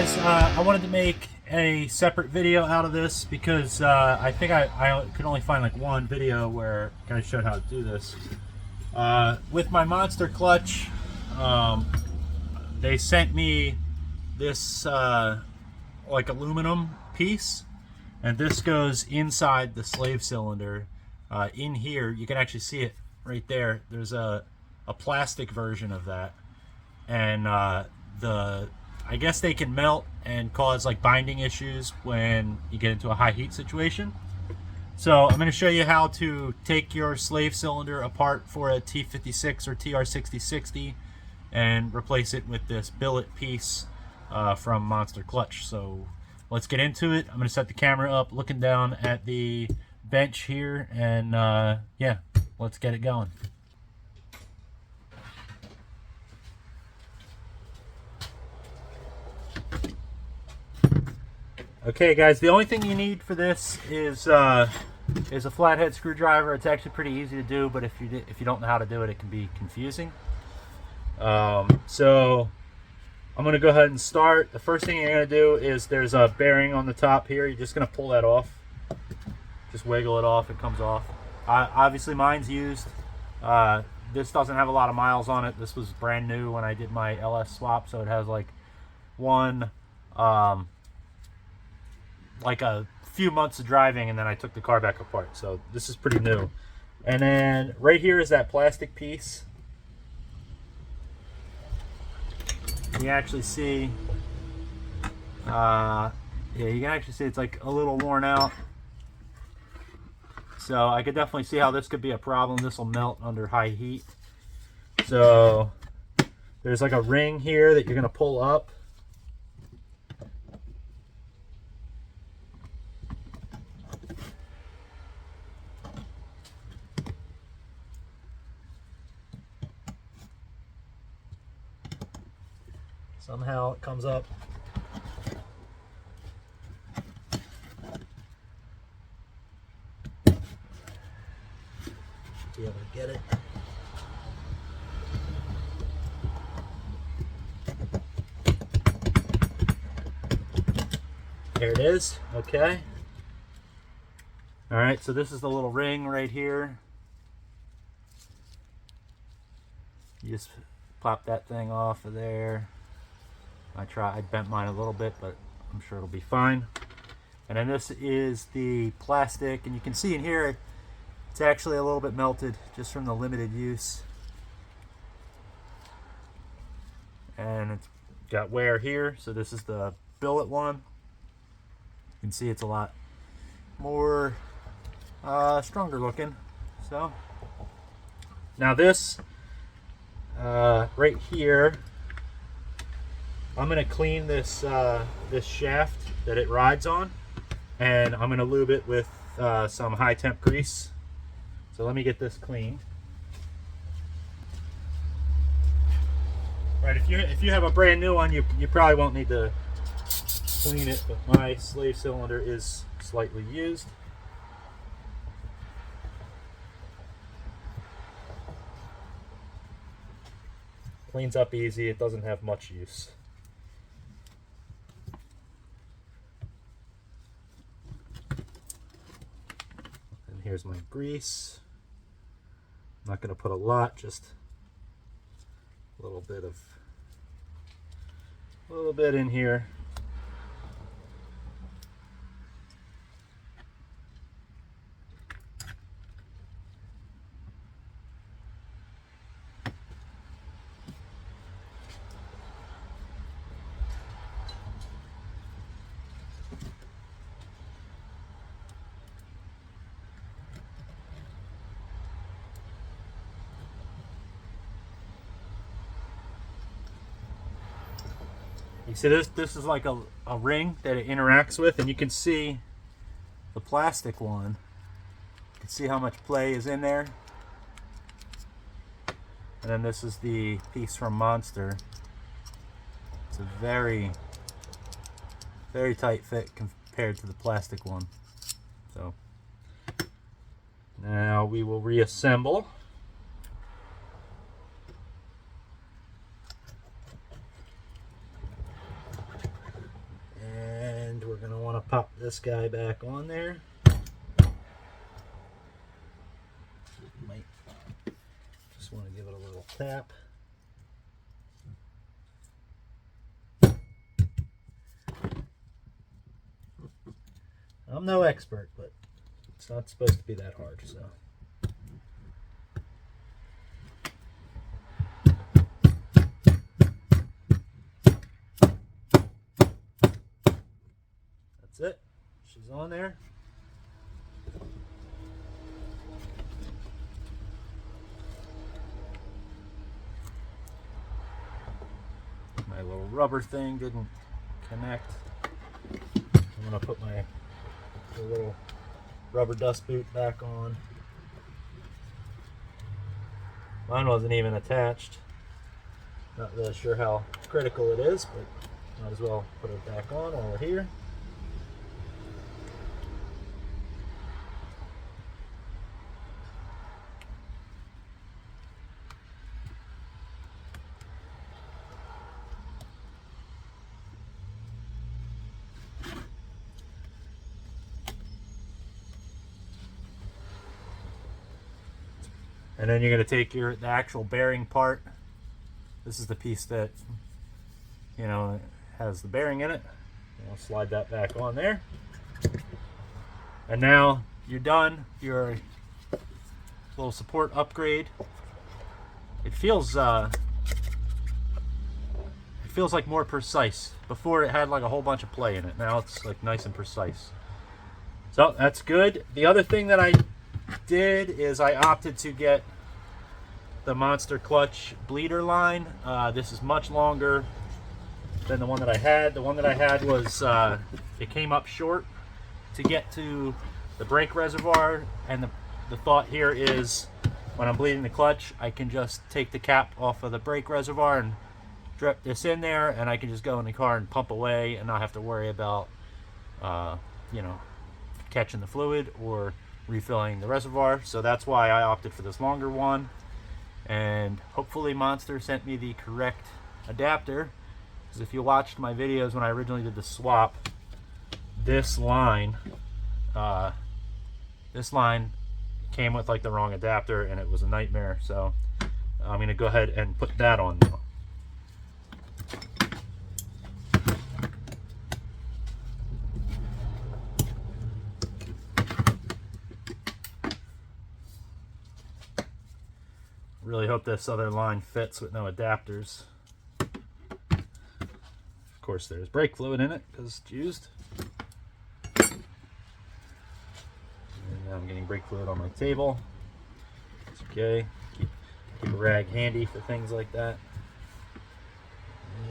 guys, I wanted to make a separate video out of this because I think I could only find like one video where I showed how to do this. With my monster clutch, they sent me this like aluminum piece, and this goes inside the slave cylinder. In here, you can actually see it right there. There's a plastic version of that, and I guess they can melt and cause like binding issues when you get into a high heat situation. So I'm going to show you how to take your slave cylinder apart for a T56 or TR6060 and replace it with this billet piece from Monster Clutch. So let's get into it. I'm going to set the camera up looking down at the bench here, and yeah, let's get it going. Okay guys, the only thing you need for this is a flathead screwdriver. It's actually pretty easy to do, but if you don't know how to do it, it can be confusing. So I'm going to go ahead and start. The first thing you're going to do is there's a bearing on the top here. You're just going to pull that off. Just wiggle it off, it comes off. Obviously mine's used. This doesn't have a lot of miles on it. This was brand new when I did my LS swap, so it has like like a few months of driving, and then I took the car back apart, so this is pretty new. And then right here is that plastic piece. You actually see yeah, you can actually see it's like a little worn out, so I could definitely see how this could be a problem. This will melt under high heat. So there's like a ring here that you're going to pull up. Somehow it comes up. Be able to get it. There it is. Okay. All right, so this is the little ring right here. You just pop that thing off of there. I bent mine a little bit, but I'm sure it'll be fine. And then this is the plastic, and you can see in here it's actually a little bit melted just from the limited use. And it's got wear here, so this is the billet one. You can see it's a lot more stronger looking. So now this right here, I'm going to clean this this shaft that it rides on, and I'm going to lube it with some high temp grease. So let me get this cleaned. Right, if you have a brand new one, you probably won't need to clean it, but my slave cylinder is slightly used. Cleans up easy. It doesn't have much use. Here's my grease. I'm not going to put a lot, just a little bit in here. You see this is like a ring that it interacts with, and you can see the plastic one. You can see how much play is in there. And then this is the piece from Monster. It's a very, very tight fit compared to the plastic one. So now we will reassemble. want to pop this guy back on there. Might just want to give it a little tap. I'm no expert, but it's not supposed to be that hard, so. That's it. She's on there. My little rubber thing didn't connect. I'm going to put my little rubber dust boot back on. Mine wasn't even attached. Not really sure how critical it is, but might as well put it back on while we're here. And then you're going to take the actual bearing part. This is the piece that, you know, has the bearing in it. I'll slide that back on there. And now you're done your little support upgrade. It feels like more precise. Before it had like a whole bunch of play in it. Now it's like nice and precise. So that's good. The other thing that I did is I opted to get the Monster Clutch bleeder line. This is much longer than the one that I had. The one that I had was, it came up short to get to the brake reservoir, and the thought here is when I'm bleeding the clutch, I can just take the cap off of the brake reservoir and drip this in there, and I can just go in the car and pump away and not have to worry about, you know, catching the fluid or refilling the reservoir. So that's why I opted for this longer one, and hopefully Monster sent me the correct adapter, because if you watched my videos when I originally did the swap, this line came with like the wrong adapter and it was a nightmare. So I'm going to go ahead and put that on now. Really hope this other line fits with no adapters. Of course, there's brake fluid in it because it's used. And now I'm getting brake fluid on my table. It's okay. Keep a rag handy for things like that.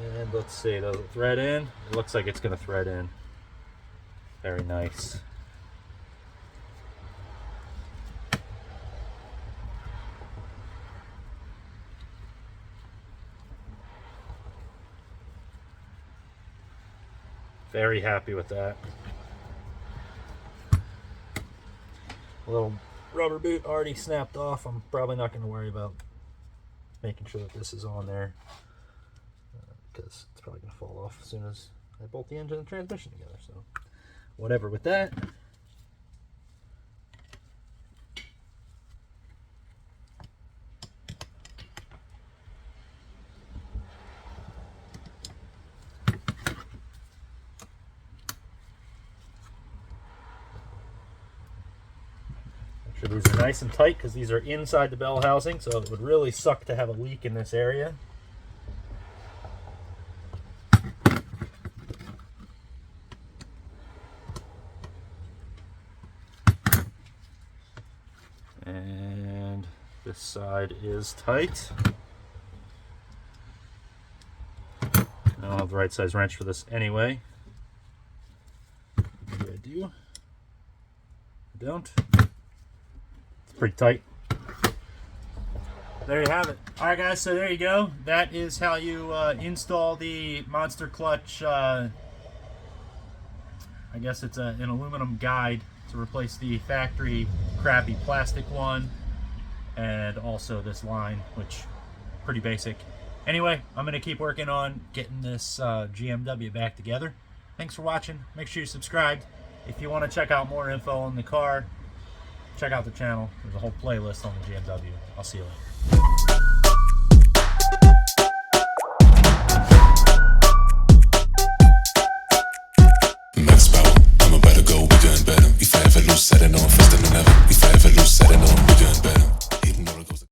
And let's see, does it thread in? It looks like it's going to thread in. Very nice. Very happy with that. A little rubber boot already snapped off. I'm probably not going to worry about making sure that this is on there, because it's probably going to fall off as soon as I bolt the engine and transmission together. So whatever with that. These are nice and tight because these are inside the bell housing, so it would really suck to have a leak in this area. And this side is tight. I'll have the right size wrench for this anyway. Maybe I do. I don't. Pretty tight. There you have it. Alright guys, so there you go. That is how you install the Monster Clutch. I guess it's an aluminum guide to replace the factory crappy plastic one, and also this line, which pretty basic. Anyway, I'm going to keep working on getting this GMW back together, Thanks for watching. Make sure you subscribed. If you want to check out more info on the car, check out the channel. There's a whole playlist on the GMW. I'll see you later.